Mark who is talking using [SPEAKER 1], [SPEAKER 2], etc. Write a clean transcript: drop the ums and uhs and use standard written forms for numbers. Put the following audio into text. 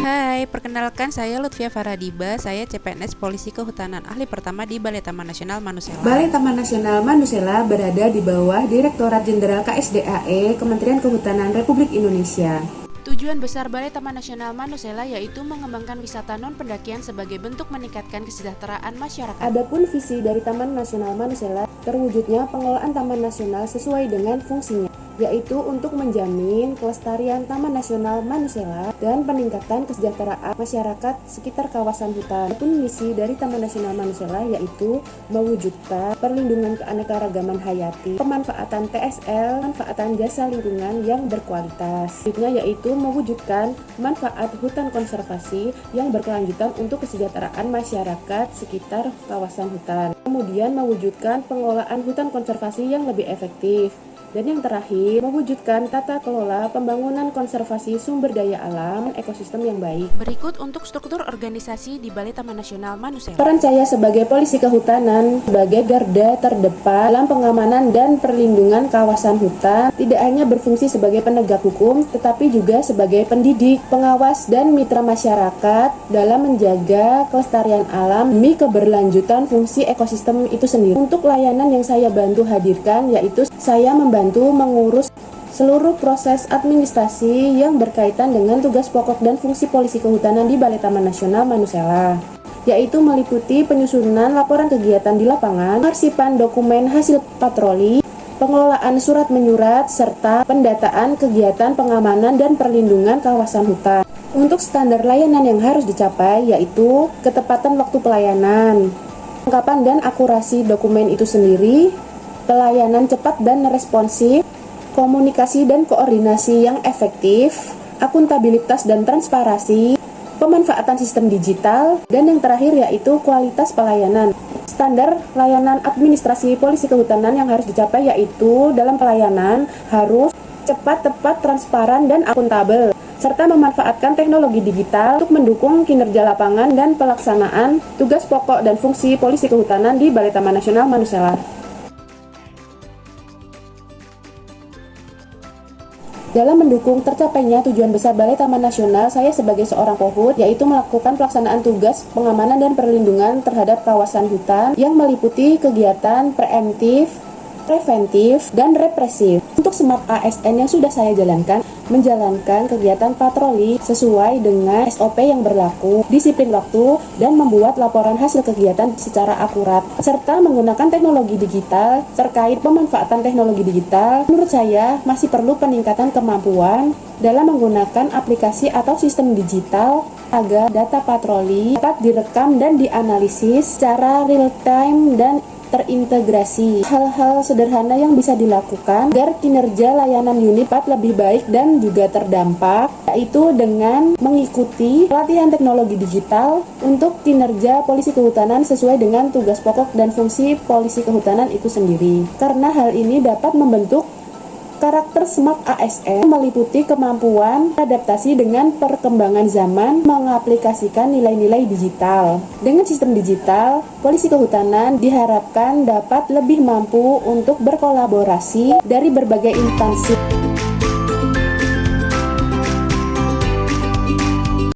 [SPEAKER 1] Hai, perkenalkan saya Lutfia Faradiba, saya CPNS Polisi Kehutanan Ahli Pertama di Balai Taman Nasional Manusela.
[SPEAKER 2] Balai Taman Nasional Manusela berada di bawah Direktorat Jenderal KSDAE Kementerian Kehutanan Republik Indonesia.
[SPEAKER 1] Tujuan besar Balai Taman Nasional Manusela yaitu mengembangkan wisata non-pendakian sebagai bentuk meningkatkan kesejahteraan masyarakat.
[SPEAKER 2] Adapun visi dari Taman Nasional Manusela, terwujudnya pengelolaan Taman Nasional sesuai dengan fungsinya, yaitu untuk menjamin kelestarian Taman Nasional Manusela dan peningkatan kesejahteraan masyarakat sekitar kawasan hutan. Adapun misi dari Taman Nasional Manusela yaitu mewujudkan perlindungan keanekaragaman hayati, pemanfaatan TSL, manfaatan jasa lingkungan yang berkualitas. Selanjutnya yaitu mewujudkan manfaat hutan konservasi yang berkelanjutan untuk kesejahteraan masyarakat sekitar kawasan hutan. Kemudian mewujudkan pengelolaan hutan konservasi yang lebih efektif. Dan yang terakhir, mewujudkan tata kelola pembangunan konservasi sumber daya alam dan ekosistem yang baik.
[SPEAKER 1] Berikut untuk struktur organisasi di Balai Taman Nasional Manusela.
[SPEAKER 2] Peran saya sebagai polisi kehutanan sebagai garda terdepan dalam pengamanan dan perlindungan kawasan hutan tidak hanya berfungsi sebagai penegak hukum, tetapi juga sebagai pendidik, pengawas, dan mitra masyarakat dalam menjaga kelestarian alam demi keberlanjutan fungsi ekosistem itu sendiri. Untuk layanan yang saya bantu hadirkan yaitu saya membantu mengurus seluruh proses administrasi yang berkaitan dengan tugas pokok dan fungsi polisi kehutanan di Balai Taman Nasional Manusela, yaitu meliputi penyusunan laporan kegiatan di lapangan, pengarsipan dokumen hasil patroli, pengelolaan surat menyurat, serta pendataan kegiatan pengamanan dan perlindungan kawasan hutan. Untuk standar layanan yang harus dicapai yaitu ketepatan waktu pelayanan, kelengkapan dan akurasi dokumen itu sendiri, pelayanan cepat dan responsif, komunikasi dan koordinasi yang efektif, akuntabilitas dan transparansi, pemanfaatan sistem digital, dan yang terakhir yaitu kualitas pelayanan. Standar layanan administrasi polisi kehutanan yang harus dicapai yaitu dalam pelayanan harus cepat, tepat, transparan, dan akuntabel, serta memanfaatkan teknologi digital untuk mendukung kinerja lapangan dan pelaksanaan tugas pokok dan fungsi polisi kehutanan di Balai Taman Nasional Manusela. Dalam mendukung tercapainya tujuan besar Balai Taman Nasional, saya sebagai seorang Kohut, yaitu melakukan pelaksanaan tugas pengamanan dan perlindungan terhadap kawasan hutan yang meliputi kegiatan preemptif, preventif, dan represif. Untuk SMAP ASN yang sudah saya jalankan, menjalankan kegiatan patroli sesuai dengan SOP yang berlaku, disiplin waktu, dan membuat laporan hasil kegiatan secara akurat, serta menggunakan teknologi digital. Terkait pemanfaatan teknologi digital, menurut saya masih perlu peningkatan kemampuan dalam menggunakan aplikasi atau sistem digital agar data patroli dapat direkam dan dianalisis secara real time dan terintegrasi. Hal-hal sederhana yang bisa dilakukan agar kinerja layanan unit dapat lebih baik dan juga terdampak, yaitu dengan mengikuti pelatihan teknologi digital untuk kinerja polisi kehutanan sesuai dengan tugas pokok dan fungsi polisi kehutanan itu sendiri. Karena hal ini dapat membentuk karakter SMAP ASN meliputi kemampuan adaptasi dengan perkembangan zaman, mengaplikasikan nilai-nilai digital. Dengan sistem digital, polisi kehutanan diharapkan dapat lebih mampu untuk berkolaborasi dari berbagai instansi.